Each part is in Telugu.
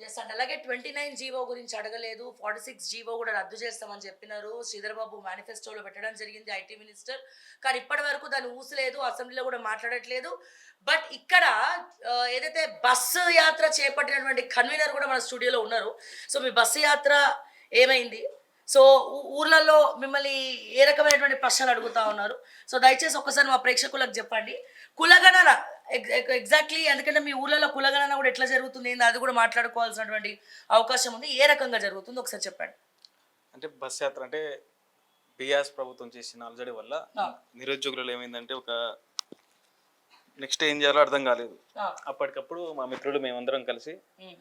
యెస్ అండి. అలాగే 29 జీవో గురించి అడగలేదు. 46 జీవో గూడా రద్దు చేస్తామని చెప్పినారు. శ్రీధర్ బాబు మేనిఫెస్టోలో పెట్టడం జరిగింది ఐటీ మినిస్టర్. కానీ ఇప్పటి వరకు దాన్ని ఊసలేదు. అసెంబ్లీలో గూడా మాట్లాడట్లేదు. బట్ ఇక్కడ ఏదైతే బస్సు యాత్ర చేపట్టినటువంటి కన్వీనర్ గూడా మన స్టూడియోలో ఉన్నారు. సో, మీ బస్సు యాత్ర ఏమైంది? సో, ఊర్లలో మిమ్మల్ని ఏ రకమైనటువంటి ప్రశ్నలు అడుగుతా ఉన్నారు? సో, దయచేసి ఒక్కసారి మా ప్రేక్షకులకు చెప్పండి. కులగణన ఎగ్జాక్ట్‌లీ ఎందుకంటే మీ ఊర్లలో కులగణన గూడా ఎట్లా జరుగుతుంది? ఏంది అది గూడా మాట్లాడుకోవాల్సినటువంటి అవకాశం ఉంది. ఏ రకంగా జరుగుతుందో ఒకసారి చెప్పండి. అంటే బస్ యాత్ర అంటే బీఆర్ఎస్ ప్రభుత్వం చేసిన అలజడి వల్ల ఆ! నిరుద్యోగులలో ఏమైందంటే నెక్స్ట్ ఏం చేయాలో అర్థం కాలేదు. ఆ! అప్పటికప్పుడు మా మిత్రులు మేమందరం కలిసి హ్మ్.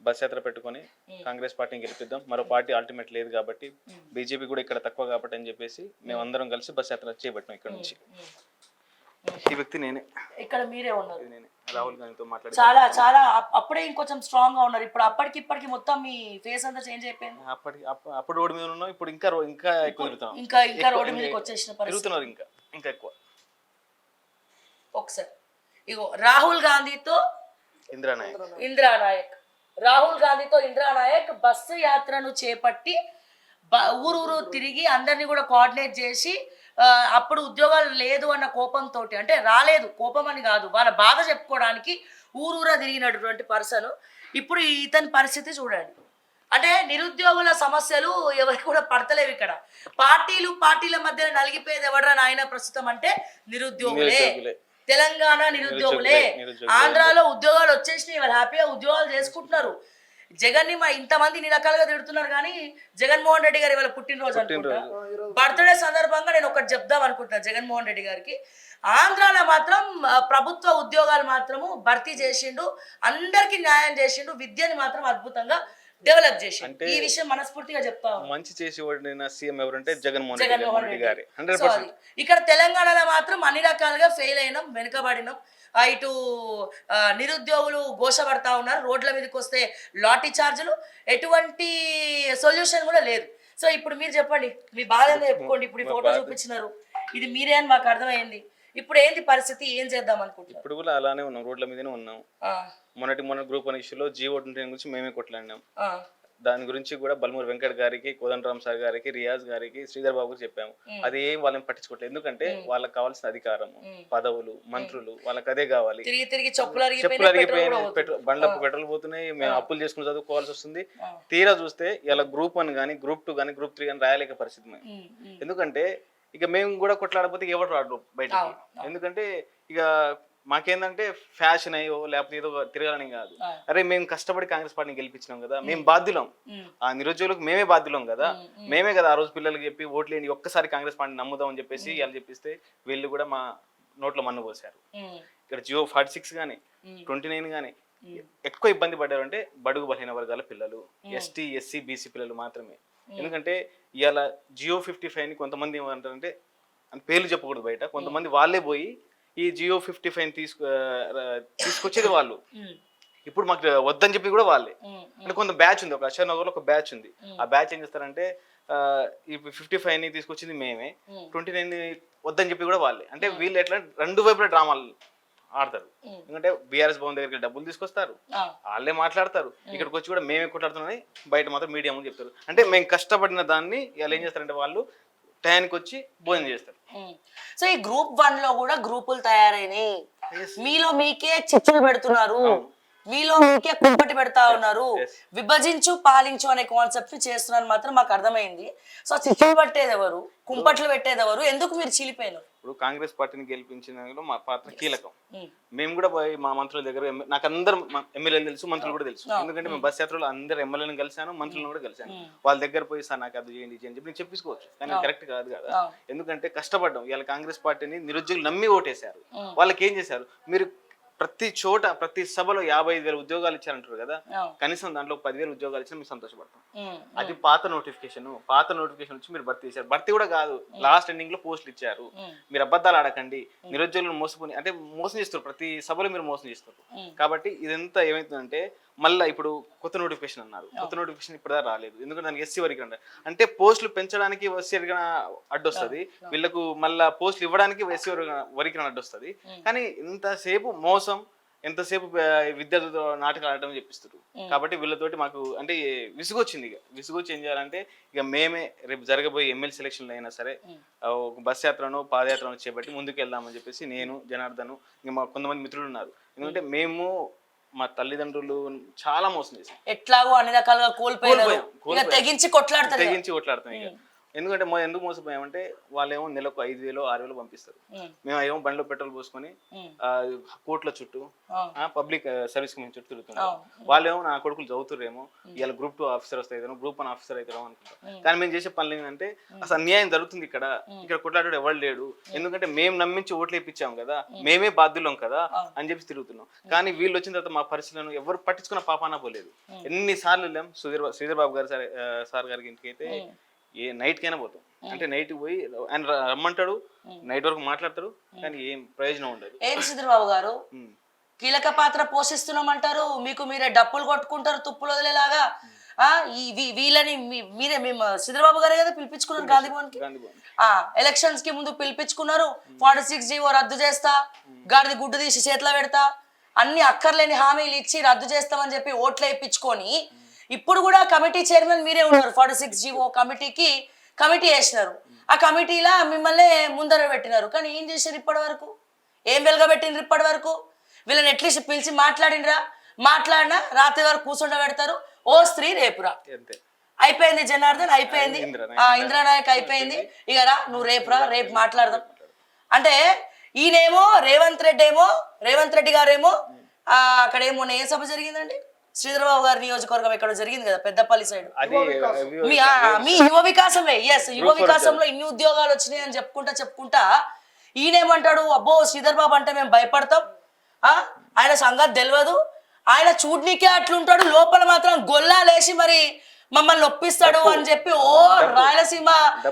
బస్ యాత్ర పెట్టుకొని కాంగ్రెస్ పార్టీని గెలిపిద్దాం, మరో పార్టీ ఆల్టిమేట్ లేదు కాబట్టి, బీజేపీ కూడా ఇక్కడ తక్కువ కాబట్టి అని చెప్పేసి మేమందరం కలిసి బస్ యాత్ర చేపట్టాం ఇక్కడ నుంచి. ఈ వ్యక్తి నేనే, ఇక్కడ మీరే ఉన్నారు. ఇది నేనే రాహుల్ గాంధీతో మాట్లాడి చాలా చాలా అప్పుడే ఇంకొంచెం స్ట్రాంగ్ గా ఉన్నారు. ఇప్పుడు అప్పటికి ఇప్పటికి మొత్తం మీ ఫేస్ అంతా చేంజ్ అయిపోయింది. అప్పుడు రోడ్డు మీద ఉన్నాం, ఇప్పుడు ఇంకా ఎక్కువ తిరుగుతున్నాం. ఇంకా రోడ్డు మీదకి వచ్చేసిన పరిస్థితి. తిరుగుతున్నారు ఇంకా ఎక్కువ. ఒకసారి ఇగో రాహుల్ గాంధీతో ఇందిరానాయక్ రాహుల్ గాంధీతో ఇందిరానాయక్ బస్సు యాత్రను చేపట్టి ఊరూరు తిరిగి అందరినీ కూడా కోఆర్డినేట్ చేసి అప్పుడు ఉద్యోగాలు లేదు అన్న కోపంతో, అంటే రాలేదు కోపం అని కాదు, వాళ్ళ బాధ చెప్పుకోవడానికి ఊరూరా తిరిగినటువంటి పర్సన్. ఇప్పుడు ఇతని పరిస్థితి చూడండి. అంటే నిరుద్యోగుల సమస్యలు ఎవరికి కూడా పడతలేవు ఇక్కడ. పార్టీల మధ్య నలిగిపోయేది ఎవడరా నాయన ప్రస్తుతం అంటే నిరుద్యోగులే. తెలంగాణ నిరుద్యోగులే. ఆంధ్రాలో ఉద్యోగాలు వచ్చేసినాయి, వాళ్ళు హ్యాపీగా ఉద్యోగాలు చేసుకుంటున్నారు. జగన్ ని ఇంతమంది ఇన్ని రకాలుగా తిడుతున్నారు, కానీ జగన్మోహన్ రెడ్డి గారి వాళ్ళ పుట్టినరోజు అనుకుంటా, బర్త్డే సందర్భంగా నేను ఒకటి చెప్దాం అనుకుంటున్నా జగన్మోహన్ రెడ్డి గారికి. ఆంధ్రాలో మాత్రం ప్రభుత్వ ఉద్యోగాలు మాత్రము భర్తీ చేసిండు, అందరికి న్యాయం చేసిండు, విద్యని మాత్రం అద్భుతంగా డెవలప్ చేసిండు. ఈ విషయం మనస్ఫూర్తిగా చెప్తా మంచి చేసి సీఎం ఎవరంటే జగన్మోహన్ రెడ్డి గారి. ఇక్కడ తెలంగాణలో మాత్రం అన్ని రకాలుగా ఫెయిల్ అయినాం, వెనుకబడినాం. ఇటు నిరుద్యోగులు ఘోషపడతా ఉన్నారు, రోడ్ల మీదకి వస్తే లాఠీ చార్జులు, ఎటువంటి సొల్యూషన్ కూడా లేదు. సో ఇప్పుడు మీరు చెప్పండి, మీ బాధ చెప్పుకోండి. ఇప్పుడు ఈ ఫోటో చూపించినారు, ఇది మీరే అని మాకు అర్థమైంది. ఇప్పుడు ఏంటి పరిస్థితి, ఏం చేద్దాం అనుకుంటున్నాం? ఇప్పుడు కూడా అలానే ఉన్నాం, రోడ్ల మీదనే ఉన్నాం. మొన్న గ్రూప్ వన్ ఇష్యూలో G.O. 29 గురించి మేమే కొట్లాడినాం. దాని గురించి కూడా బల్మూరి వెంకట్ గారికి, కోదండరామ్ సార్ గారికి, రియాజ్ గారికి, శ్రీధర్ బాబుకి చెప్పాము. అది ఏం వాళ్ళని పట్టించుకోవట్లేదు. ఎందుకంటే వాళ్ళకి కావాల్సిన అధికారము, పదవులు, మంత్రులు వాళ్ళకి అదే కావాలి. చెప్పులు అరిగిపోయినాయి, బండ్లకు పెట్రోల్ పోతున్నాయి, మేము అప్పులు చేసుకుని చదువుకోవాల్సి వస్తుంది. తీరా చూస్తే ఇలా గ్రూప్ 1 కానీ, గ్రూప్ 2 కానీ, గ్రూప్ 3 కానీ రాయలేక పరిస్థితి మేము. ఎందుకంటే ఇక మేము కూడా కొట్లాడకపోతే ఎవరు రాడు బయటకి. ఎందుకంటే ఇక మాకేందంటే ఫ్యాషన్ అయ్యో లేకపోతే ఏదో తిరగాలని కాదు. అరే మేము కష్టపడి కాంగ్రెస్ పార్టీని గెలిపించినాం కదా, మేము బాధ్యులం, ఆ నిరుద్యోగులకు మేమే బాధ్యులం కదా, మేమే కదా ఆ రోజు పిల్లలకి చెప్పి ఓట్లేండి ఒక్కసారి కాంగ్రెస్ పార్టీని నమ్ముదాం అని చెప్పేసి వాళ్ళు చెప్పిస్తే వీళ్ళు కూడా మా నోట్లో మన్ను పోసారు. ఇక్కడ G.O. 46 కానీ 29 కానీ ఎక్కువ ఇబ్బంది పడ్డారు అంటే బడుగు బలహీన వర్గాల పిల్లలు, ST SC BC పిల్లలు మాత్రమే. ఎందుకంటే ఇవాళ G.O. 55 కొంతమంది ఏమంటారంటే పేర్లు చెప్పకూడదు బయట, కొంతమంది వాళ్ళే పోయి ఈ G.O. 55 తీసుకొచ్చేది వాళ్ళు. ఇప్పుడు మాకు వద్దని చెప్పి కూడా వాళ్ళే. అంటే కొంత బ్యాచ్ ఉంది, ఒక అశోక్ ఒక బ్యాచ్ ఉంది. ఆ బ్యాచ్ ఏం చేస్తారంటే ఈ 55 తీసుకొచ్చింది మేమే, 29 వద్దని చెప్పి కూడా వాళ్ళే. అంటే వీళ్ళు ఎట్లా రెండు వైపుల డ్రామాలు ఆడతారు. ఎందుకంటే బీఆర్ఎస్ భవన్ దగ్గరికి డబ్బులు తీసుకొస్తారు, వాళ్ళే మాట్లాడతారు, ఇక్కడికి వచ్చి కూడా మేమే కొట్లాడుతున్నామని బయట మాత్రం మీడియా ముందు చెప్తారు. అంటే మేము కష్టపడిన దాన్ని వాళ్ళు ఏం చేస్తారంటే వాళ్ళు టయానికి వచ్చి భోజనం చేస్తారు. సో ఈ గ్రూప్ 1 లో కూడా గ్రూపులు తయారైనాయి, మీలో మీకే చిచ్చులు పెడుతున్నారు, మీలో మీకే కుంపటి పెడతా ఉన్నారు, విభజించు పాలించు అనే కాన్సెప్ట్ చేస్తున్నారు మాత్రం మాకు అర్థమైంది. సో చిచ్చులు పట్టేది ఎవరు, కుంపట్లు పెట్టేది ఎవరు, ఎందుకు మీరు చీలిపోయినారు? ఇప్పుడు కాంగ్రెస్ పార్టీని గెలిపించడంలో మా పాత్ర కీలకం. మేము కూడా పోయి మా మంత్రుల దగ్గర, నాకు అందరు ఎమ్మెల్యేలు తెలుసు, మంత్రులు కూడా తెలుసు. ఎందుకంటే మేము బస్ యాత్రలో అందరు ఎమ్మెల్యేలను కలిసాను, మంత్రులను కూడా కలిసాను. వాళ్ళ దగ్గర పోయి సార్ నాకు అది చేయండి అని చెప్పి నేను చెప్పుకోవచ్చు, కానీ కరెక్ట్ కాదు కదా. ఎందుకంటే కష్టపడ్డాం, ఇవాళ కాంగ్రెస్ పార్టీని నిరుద్యోగులు నమ్మి ఓటేశారు. వాళ్ళకి ఏం చేశారు, మీరు ప్రతి చోట ప్రతి సభలో 55,000 ఉద్యోగాలు ఇచ్చారంటారు కదా, కనీసం దాంట్లో 10,000 ఉద్యోగాలు ఇచ్చినా మీరు సంతోషపడతాం. అది పాత నోటిఫికేషన్ వచ్చి మీరు భర్తీ చేశారు. భర్తీ కూడా కాదు, లాస్ట్ ఎండింగ్ లో పోస్టులు ఇచ్చారు. మీరు అబద్ధాలు ఆడకండి, నిరుద్యోగులను మోసపోయి అంటే మోసం చేస్తారు, ప్రతి సభలో మీరు మోసం చేస్తారు. కాబట్టి ఇదంతా ఏమవుతుందంటే మళ్ళీ ఇప్పుడు కొత్త నోటిఫికేషన్ అన్నారు, కొత్త నోటిఫికేషన్ ఇప్పుడు రాలేదు. ఎందుకంటే దానికి SC వరకు అంటే పోస్టులు పెంచడానికి SC వరకు అడ్డొస్తుంది, వీళ్ళకు మళ్ళీ పోస్టులు ఇవ్వడానికి SC వరకు అడ్డొస్తుంది. కానీ ఇంతసేపు మోసం, ఎంతసేపు విద్యార్థులతో నాటకాలు ఆడటం చెప్పిస్తారు. కాబట్టి వీళ్ళతోటి మాకు అంటే విసుగొచ్చింది. ఇక విసుగొచ్చి ఏం చేయాలంటే ఇక మేమే రేపు జరగబోయే ఎమ్మెల్యే సెలక్షన్లో అయినా సరే ఒక బస్ యాత్రను పాదయాత్రను చేపట్టి ముందుకు వెళ్దామని చెప్పేసి నేను జనార్దను ఇంకా మా కొంతమంది మిత్రులు ఉన్నారు. ఎందుకంటే మేము మా తల్లిదండ్రులు చాలా మోసం చేశాం, ఎట్లాగో అన్ని రకాలుగా కోల్పోయాం, తెగించి కొట్లాడతారు. ఇక ఎందుకంటే ఎందుకు మోసపోయామంటే వాళ్ళేమో నెలకు 5,000 6,000 పంపిస్తారు. మేము ఏమో బండిలో పెట్రోల్ పోసుకొని కోట్ల చుట్టూ పబ్లిక్ సర్వీస్ కమిషన్ చుట్టూ తిరుగుతున్నాం. వాళ్ళేమో నా కొడుకులు చదువుతురేమో ఇలా గ్రూప్ 2 ఆఫీసర్ వస్తాయి, గ్రూప్ 1 ఆఫీసర్ అవుతారో అనుకుంటాం. కానీ మేము చేసే పనులు ఏంటంటే అసలు అన్యాయం జరుగుతుంది ఇక్కడ కొట్లాడు ఎవరు లేడు, ఎందుకంటే మేము నమ్మించి ఓట్లు వేయించాం కదా, మేమే బాధ్యులం కదా అని చెప్పి తిరుగుతున్నాం. కానీ వీళ్ళు వచ్చిన తర్వాత మా పరిస్థితులను ఎవరు పట్టించుకున్న పాపాన పోలేదు. ఎన్నిసార్లు వెళ్ళాం శ్రీధర్ బాబు గారు సార్ గారికి ఇంటికి అయితే ఏ నైట్ కైనా పోతాం. అంటే నైట్ పోయి ఆయన రమ్మంటాడు, నైట్ వరకు మాట్లాడతారు, కానీ ఏం ప్రయోజనం ఉండదు. ఏం శ్రీధర్బాబు గారు కీలక పాత్ర పోషిస్తున్నామంటారు, మీకు మీరే డప్పులు కొట్టుకుంటారు తుప్పులు వదిలేలాగా. వీళ్ళని మీరే మేము శ్రీధర్బాబు గారే కదా పిలిపించుకున్నారు గాంధీ భవన్ కి. ఎలక్షన్స్ కి ముందు పిలిపించుకున్నారు. 46 జీవో రద్దు చేస్తా, గాడిది గుడ్డు తీసి చేతిలో పెడతా, అన్ని అక్కర్లేని హామీలు ఇచ్చి రద్దు చేస్తామని చెప్పి ఓట్లు వేయించుకొని ఇప్పుడు కూడా కమిటీ చైర్మన్ మీరే ఉన్నారు. 46 జీవో కమిటీ వేసినారు. ఆ కమిటీలా మిమ్మల్ని ముందర పెట్టినారు. కానీ ఏం చేశారు ఇప్పటి వరకు? ఏం వెలగబెట్టిండ్రు ఇప్పటి వరకు? వీళ్ళని అట్లీస్ట్ పిలిచి మాట్లాడినరా? మాట్లాడినా రాత్రి వరకు కూర్చుండ పెడతారు. ఓ స్త్రీ రేపురా అయిపోయింది, జనార్దన్ అయిపోయింది, ఇంద్రానాయక్ అయిపోయింది, ఇక రా నువ్వు రేపు మాట్లాడదాం అంటే ఈయనేమో రేవంత్ రెడ్డి గారేమో అక్కడేమో ఏ సభ జరిగిందండి శ్రీధర్బాబు గారి నియోజకవర్గం ఎక్కడ జరిగింది కదా పెద్దపల్లి సైడ్, మీ యువ వికాసమే. యువ వికాసంలో ఇన్ని ఉద్యోగాలు వచ్చినాయి అని చెప్పుకుంటా ఈయనేమంటాడు, అబ్బో శ్రీధర్బాబు అంటే మేము భయపడతాం, ఆయన సంగతి తెలియదు, ఆయన చూడ్నికే అట్లుంటాడు, లోపల మాత్రం గొల్లాలేసి మరి మమ్మల్ని ఒప్పిస్తాడు అని చెప్పి ఓ రాయలసీమ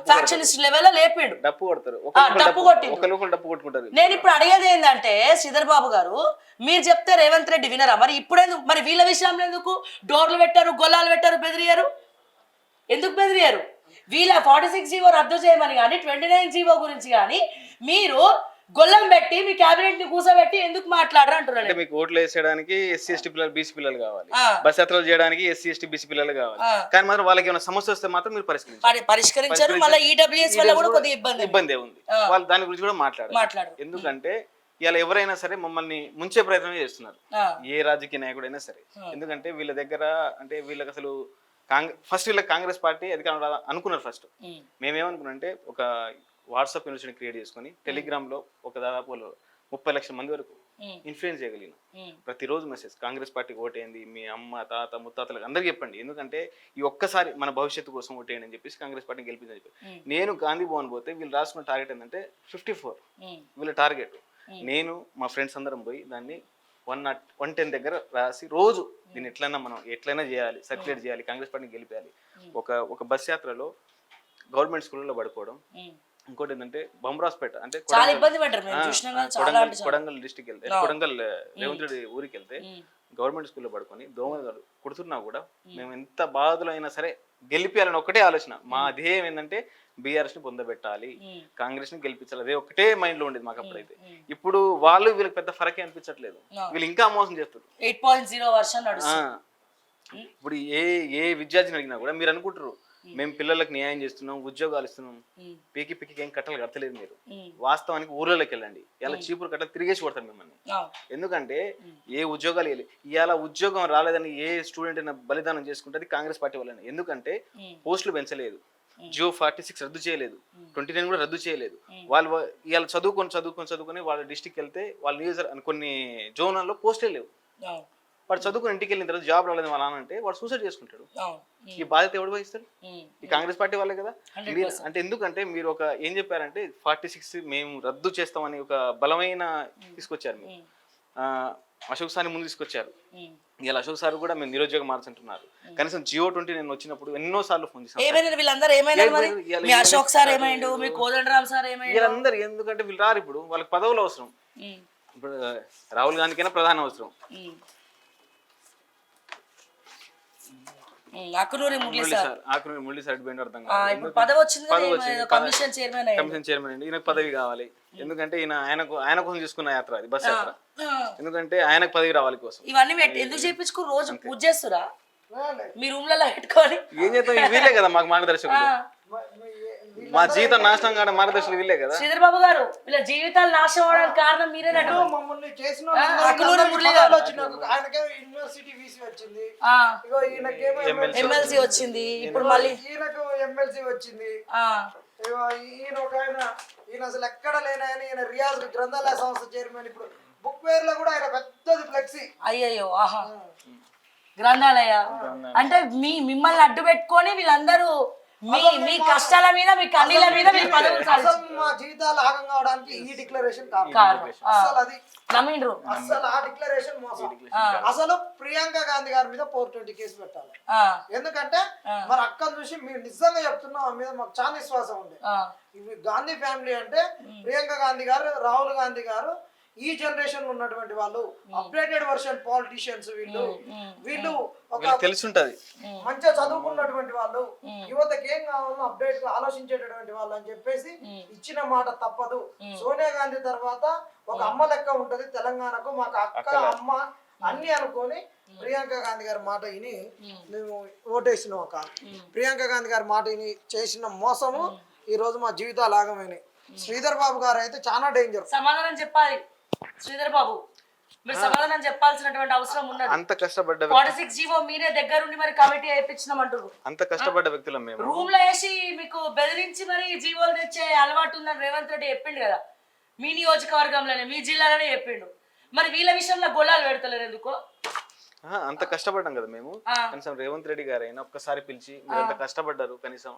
ఫ్యాక్షనిస్ట్ లెవెల్ లేపిండు. డప్పు కొట్టిండు. నేను ఇప్పుడు అడిగేది ఏంటంటే శ్రీధర్బాబు గారు మీరు చెప్తే రేవంత్ రెడ్డి వినరా? మరి ఇప్పుడెందుకు మరి వీళ్ళ విషయంలో ఎందుకు డోర్లు పెట్టారు, గొల్లాలు పెట్టారు, బెదిరియారు? ఎందుకు బెదిరియారు? వీళ్ళ 46 జీవో రద్దు చేయమని కానీ 29 జీవో గురించి కానీ మీరు గొల్లం పెట్టి మీ క్యాబినెట్ ని కూర్చోబెట్టి ఎందుకు మాట్లాడరు అంటున్నారు. అంటే మీకు ఓట్లు వేసేయడానికి ఎస్సీ ఎస్టీ పిల్లలు బీసీ పిల్లలు కావాలి, బస్ యాత్రలు చేయడానికి ఎస్సీ ఎస్టీ బీసీ పిల్లలు కావాలి. కానీ మాత్రం వాళ్ళకి ఏమైనా సమస్య వస్తే మాత్రం మీరు పరిష్కరించారు. మళ్ళీ ఈడబ్ల్యూఎస్ వల్ల కూడా కొద్దిగా ఇబ్బంది ఉంది. వాళ్ళు దాని గురించి కూడా మాట్లాడారు. ఎందుకంటే ఇలా ఎవరైనా సరే మమ్మల్ని ముంచే ప్రయత్నం చేస్తున్నారు, ఏ రాజకీయ నాయకుడైనా సరే. ఎందుకంటే వీళ్ళ దగ్గర అంటే వీళ్ళకి అసలు ఫస్ట్ వీళ్ళకి కాంగ్రెస్ పార్టీ అధికారం అనుకున్నారు. ఫస్ట్ మేమేమనుకున్నాం అంటే ఒక వాట్సాప్ యూనివర్సిటీ క్రియేట్ చేసుకుని టెలిగ్రామ్ లో ఒక దాదాపు 30 లక్షల మంది వరకు ఇన్ఫ్లుయెన్స్ చేయగలిగిన ప్రతిరోజు మెసేజ్ కాంగ్రెస్ పార్టీకి ఓటేయండి, మీ అమ్మ తాత ముత్తాతలకు అందరికి చెప్పండి, ఎందుకంటే ఈ ఒక్కసారి మన భవిష్యత్తు కోసం ఓటేయండి అని చెప్పేసి కాంగ్రెస్ పార్టీని గెలిపించని చెప్పి. నేను గాంధీ భవన్ పోతే వీళ్ళు రాసుకున్న టార్గెట్ ఏంటంటే 54 వీళ్ళ టార్గెట్. నేను మా ఫ్రెండ్స్ అందరం పోయి దాన్ని 110 దగ్గర రాసి రోజు దీన్ని ఎట్లయినా చేయాలి, సర్క్యులేట్ చేయాలి, కాంగ్రెస్ పార్టీని గెలిపేయాలి. ఒక బస్ యాత్రలో గవర్నమెంట్ స్కూల్లో పడుకోవడం, ఇంకోటి ఏంటంటే బొమ్మరాజ్పేట అంటే కొడంగల్ డిస్టిక్ వెళ్తే కొడంగల్ రేవంత్ రెడ్డి ఊరికి వెళ్తే గవర్నమెంట్ స్కూల్లో పడుకొని దోమలు కుడుతున్నా కూడా మేము ఎంత బాధలో అయినా సరే గెలిపించాలని ఒకటే ఆలోచన. మా ధ్యేయం ఏంటంటే బీఆర్ఎస్ ని పొందబెట్టాలి, కాంగ్రెస్ ని గెలిపించాలి, అదే ఒకటే మైండ్ లో ఉండేది మాకు అప్పుడైతే. ఇప్పుడు వీళ్ళకి పెద్ద ఫరకే అనిపించట్లేదు, వీళ్ళు ఇంకా మోసం చేస్తారు. 8.0 వర్షన్ ఇప్పుడు ఏ విద్యార్థిని అడిగినా కూడా మీరు అనుకుంటారు మేము పిల్లలకు న్యాయం చేస్తున్నాం, ఉద్యోగాలు ఇస్తున్నాం, పీకి ఏం కట్టలు కట్టలేదు. మీరు వాస్తవానికి ఊర్లలోకి వెళ్ళండి, ఇలా చీపురు కట్టలు తిరిగేసి కొడతారు మిమ్మల్ని. ఎందుకంటే ఏ ఉద్యోగాలు ఇవాళ ఉద్యోగం రాలేదని ఏ స్టూడెంట్ అయినా బలిదానం చేసుకుంటే కాంగ్రెస్ పార్టీ వల్లనే. ఎందుకంటే పోస్టులు పెంచలేదు, జియో 46 రద్దు చేయలేదు, 29 కూడా రద్దు చేయలేదు. వాళ్ళు ఇవాళ చదువుకొని వాళ్ళ డిస్టిక్ వెళ్తే వాళ్ళ కొన్ని జోన్లలో పోస్టే లేవు. వాడు చదువుకుని ఇంటికి వెళ్ళిన తర్వాత జాబ్ రాలేదు వాళ్ళ అంటే వాడు సూసైడ్ చేసుకుంటాడు. ఈ బాధ్యత ఎవడు వహిస్తారు? ఈ కాంగ్రెస్ పార్టీ వాళ్ళే కదా. అంటే ఎందుకంటే మీరు ఏం చెప్పారంటే 46 మేము రద్దు చేస్తామని ఒక బలమైన తీసుకొచ్చారు. మీరు అశోక్ సార్ ముందు తీసుకొచ్చారు. ఇలా అశోక్ సార్ కూడా మేము నిరుద్యోగం మార్చుంటున్నారు. కనీసం జియో 20 నేను వచ్చినప్పుడు ఎన్నో సార్లు ఫోన్ చేశాను. వీళ్ళందరూ ఎందుకంటే వీళ్ళు రారు, ఇప్పుడు వాళ్ళకి పదవులు అవసరం. ఇప్పుడు రాహుల్ గాంధీకైనా ప్రధాన అవసరం. అక్కునూరి మురళి సార్ ఆకునూరి మురళి సార్ పోయిన అర్థం ఇప్పుడు పదవి వచ్చింది కదా, కమిషన్ చైర్మన్ అయ్యాడు. కమిషన్ చైర్మన్ అండి. ఈయనకు పదవి కావాలి, ఎందుకంటే ఆయన కోసం తీసుకున్న యాత్ర అది, బస్ యాత్ర. ఎందుకంటే ఆయనకు పదవి రావాలి కోసం ఇవన్నీ ఎందుకు చేయించుకో రోజు పూజ చేస్తురా మీ రూమ్ లలో పెట్టుకొని? ఏం చేద్దాం, వీళ్ళే కదా మాకు మార్గదర్శకులు. మా జీవితం నాశనం కావడం మార్గదర్శకులు వీళ్ళే కదా. శ్రీధర్ బాబు గారు, వీళ్ళ జీవితాలు నాశనం అవడానికి కారణం మీరేనట. మమ్మల్ని చేసిన అక్కునూరి మురళి గారు ఆయనకే యూనివర్సిటీ వీసీ వచ్చింది, ఎమ్మెల్సీ వచ్చింది, ఇప్పుడు మళ్ళీ ఈయనకు ఎమ్మెల్సీ వచ్చింది. ఈయన ఒక ఈయన అసలు ఎక్కడ లేనాయని ఈయన రియాజ్ గ్రంథాలయ సంస్థ చైర్మన్. ఇప్పుడు బుక్ వేర్ లో కూడా ఆయన పెద్దది ఫ్లెక్సీ. అయ్యయ్యో, ఆహా, గ్రంథాలయ అంటే మిమ్మల్ని అడ్డు పెట్టుకొని వీళ్ళందరూ మీ కష్టాల మీద, మీ కన్నీళ్ళ మీద అసలు మా జీవితాలు ఆగం కావడానికి ఈ డిక్లరేషన్ అసలు అది నమ్మిండ్రు. అసలు ఆ డిక్లరేషన్ మోసం. అసలు ప్రియాంక గాంధీ గారి మీద 420 కేసు పెట్టాలి. ఎందుకంటే మరి అక్కను చూసి మీరు నిజంగా చెప్తున్నాం, ఆ మీద మాకు చాలా విశ్వాసం ఉంది. ఇవి గాంధీ ఫ్యామిలీ అంటే ప్రియాంక గాంధీ గారు, రాహుల్ గాంధీ గారు, ఈ జనరేషన్ లో ఉన్నటువంటి వాళ్ళు అప్డేటెడ్ వర్షన్ పాలిటిషియన్స్. వీళ్ళు ఒక తెలుసుంటది, మంచిగా చదువుకున్నటువంటి వాళ్ళు, యువతకి ఏం కావాలో అప్డేట్ గా ఆలోచించేటటువంటి వాళ్ళు అని చెప్పేసి ఇచ్చిన మాట తప్పదు. సోనియా గాంధీ తర్వాత ఒక అమ్మ లెక్క ఉంటది తెలంగాణకు, మాకు అక్క అమ్మ అన్ని అనుకొని ప్రియాంక గాంధీ గారి మాట విని మేము ఓటేసిన ఒక ప్రియాంక గాంధీ గారి మాట విని చేసిన మోసము ఈ రోజు మా జీవితాలు ఆగమైనాయి. శ్రీధర్ బాబు గారు అయితే చాలా డేంజర్. సమాధానం చెప్పాలి శ్రీధర్ బాబు, మీరు సమాధానం చెప్పాల్సినటువంటి అవసరం ఉన్నది. అంత కష్టపడ్డ 46 జీవో మీరే దగ్గరుండి మరి కమిటీ వేయించినామంటారు. అంత కష్టపడ్డ వ్యక్తులం మేము. రూమ్ లో వేసి మీకు బెదిరించి మరి జీవోలు తెచ్చే అలవాటు ఉందని రేవంత్ రెడ్డి చెప్పిండు కదా, మీ నియోజకవర్గంలోనే, మీ జిల్లాలోనే చెప్పిండు. మరి వీళ్ళ విషయంలో గొల్లాలు పెడతలేరు ఎందుకో? అంత కష్టపడ్డాం కదా మేము. కనీసం రేవంత్ రెడ్డి గారు అయినా ఒక్కసారి పిలిచి మీరు ఎంత కష్టపడ్డారు, కనీసం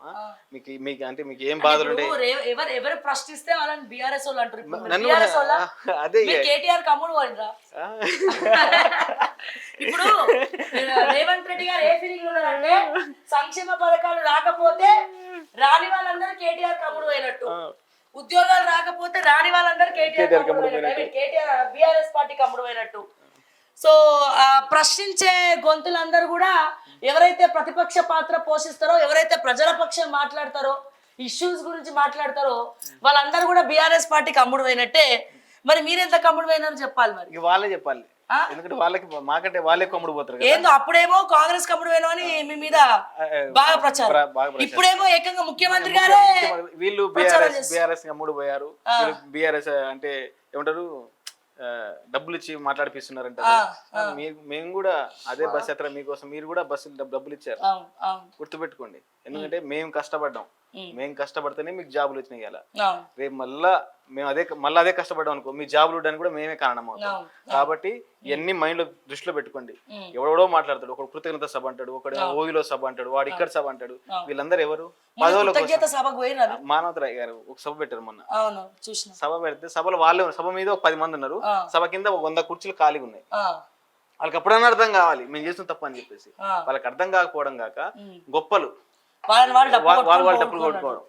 మీకు అంటే మీకు ఏం బాధలు ఉండే, ఎవరు ప్రశ్నిస్తే వాళ్ళని బీఆర్ఎస్ వాళ్ళు అంటారు. అదే కేటీఆర్ కమ్ముడు పోయిండ్రా. ఇప్పుడు రేవంత్ రెడ్డి గారు ఏ ఫీలింగ్ ఉన్నారంటే, సంక్షేమ పథకాలు రాకపోతే రాని వాళ్ళందరూ కేటీఆర్ కమ్ముడు పోయినట్టు, ఉద్యోగాలు రాకపోతే రాని వాళ్ళందరూ కేటీఆర్ బీఆర్ఎస్ పార్టీ కమ్ముడు పోయినట్టు. సో ప్రశ్నించే గొంతులందరూ కూడా ఎవరైతే ప్రతిపక్ష పాత్ర పోషిస్తారో, ఎవరైతే ప్రజల పక్షం మాట్లాడతారో, ఇష్యూస్ గురించి మాట్లాడతారో వాళ్ళందరూ కూడా బీఆర్ఎస్ పార్టీకి అమ్ముడు పోయినట్టే. మరి మీరెంత కమ్ముడు పోయినారో చెప్పాలి. మరి వాళ్ళే చెప్పాలి, ఎందుకంటే వాళ్ళకి మాకంటే వాళ్ళే కమ్ముడు పోతారు. ఏందో అప్పుడేమో కాంగ్రెస్ కమ్ముడు పోయినా అని మీ మీద బాగా ప్రచారం, ఇప్పుడేమో ఏకంగా ముఖ్యమంత్రి గారే వీళ్ళు బీఆర్ఎస్ కమ్ముడు పోయారు. బీఆర్ఎస్ అంటే ఏమంటారు, డబ్బులు ఇచ్చి మాట్లాడిపిస్తున్నారంట. మేము కూడా అదే బస్ యాత్ర మీకోసం, మీరు కూడా బస్సు డబ్బులు ఇచ్చారు, గుర్తుపెట్టుకోండి. ఎందుకంటే మేము కష్టపడ్డాం, మేము కష్టపడితేనే మీకు జాబులు వచ్చినాయి. అలా రేపు మేము అదే కష్టపడ్డాం అనుకో, మీ జాబులు ఉండడానికి కూడా మేమే కారణం అవుతాం. కాబట్టి ఇవన్నీ మైండ్ లో దృష్టిలో పెట్టుకోండి. ఎవడో మాట్లాడతాడు, ఒకడు కృతజ్ఞత సభ అంటాడు, ఒకడు ఓవిలో సభ అంటాడు, వాడు ఇక్కడ సభ అంటాడు. వీళ్ళందరూ ఎవరు? మానవతరాయ్ గారు ఒక సభ పెట్టారు మొన్న. సభ పెడితే సభలో వాళ్ళే, సభ మీద ఒక 10 మంది ఉన్నారు, సభ కింద 100 కుర్చీలు ఖాళీగా ఉన్నాయి. వాళ్ళకి ఎప్పుడైనా అర్థం కావాలి మేము చేసిన తప్పు అని చెప్పేసి. వాళ్ళకి అర్థం కాకపోవడం కాక గొప్పలు వాళ్ళు డబ్బులు కొట్టుకోవడం.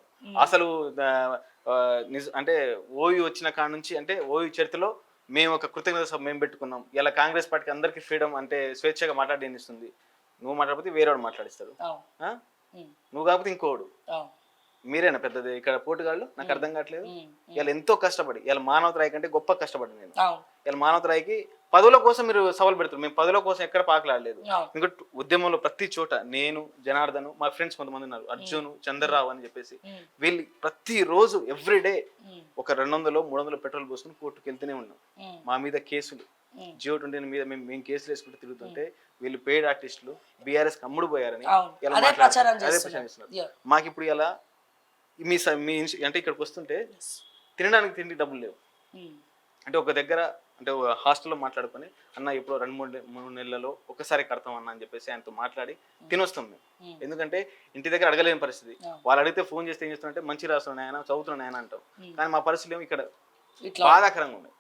అసలు అంటే ఓయూ వచ్చిన కాడ నుంచి, అంటే ఓయూ చరిత్రలో మేము ఒక కృతజ్ఞత సభ మేము పెట్టుకున్నాం. ఇలా కాంగ్రెస్ పార్టీకి అందరికి ఫ్రీడమ్, అంటే స్వేచ్ఛగా మాట్లాడేనిస్తుంది. నువ్వు మాట్లాడితే వేరేవాడు మాట్లాడిస్తాడు, నువ్వు కాకపోతే ఇంకోడు. మీరేనా పెద్దది ఇక్కడ పోటుగాళ్ళు? నాకు అర్థం కావట్లేదు. ఇలా ఎంతో కష్టపడి, ఇలా మానవతరాయి కంటే గొప్ప కష్టపడి నేను. ఇలా మానవతరాయికి పదవుల కోసం మీరు సవాల్ పెడతారు, మేము పదవుల కోసం ఎక్కడ పాకలాడలేదు. ఎందుకంటే ఉద్యమంలో ప్రతి చోట నేను, జనార్దన్, మా ఫ్రెండ్స్ కొంతమంది ఉన్నారు, అర్జున్, చంద్రరావు అని చెప్పేసి, వీళ్ళు ప్రతి రోజు ఎవ్రీడే ఒక 200-300 పెట్రోల్ పోసుకుని కోర్టుకు వెళ్తూనే ఉన్నాం. మా మీద కేసులు, జియో 20 మీద మేము కేసులు వేసుకుంటూ తిరుగుతుంటే వీళ్ళు పెయిడ్ ఆర్టిస్టులు బీఆర్ఎస్ అమ్ముడు పోయారని అదే ప్రచారం చేస్తున్నారు. మాకు ఇప్పుడు ఇలా మీ అంటే ఇక్కడికి వస్తుంటే తినడానికి తిండి డబ్బులు లేవు. అంటే ఒక దగ్గర, అంటే హాస్టల్లో మాట్లాడుకొని, అన్న ఇప్పుడు 2-3 నెలలలో ఒకసారి కడతాం అన్న అని చెప్పేసి ఆయనతో మాట్లాడి తినొస్తాం మేము. ఎందుకంటే ఇంటి దగ్గర అడగలేని పరిస్థితి. వాళ్ళు అడిగితే ఫోన్ చేస్తే ఏం చేస్తున్నారంటే మంచి రాస్తున్నాయి ఆయన, చదువుతున్నాయి ఆయన అంటాం. కానీ మా పరిస్థితులు ఏమో ఇక్కడ బాధాకరంగా ఉన్నాయి.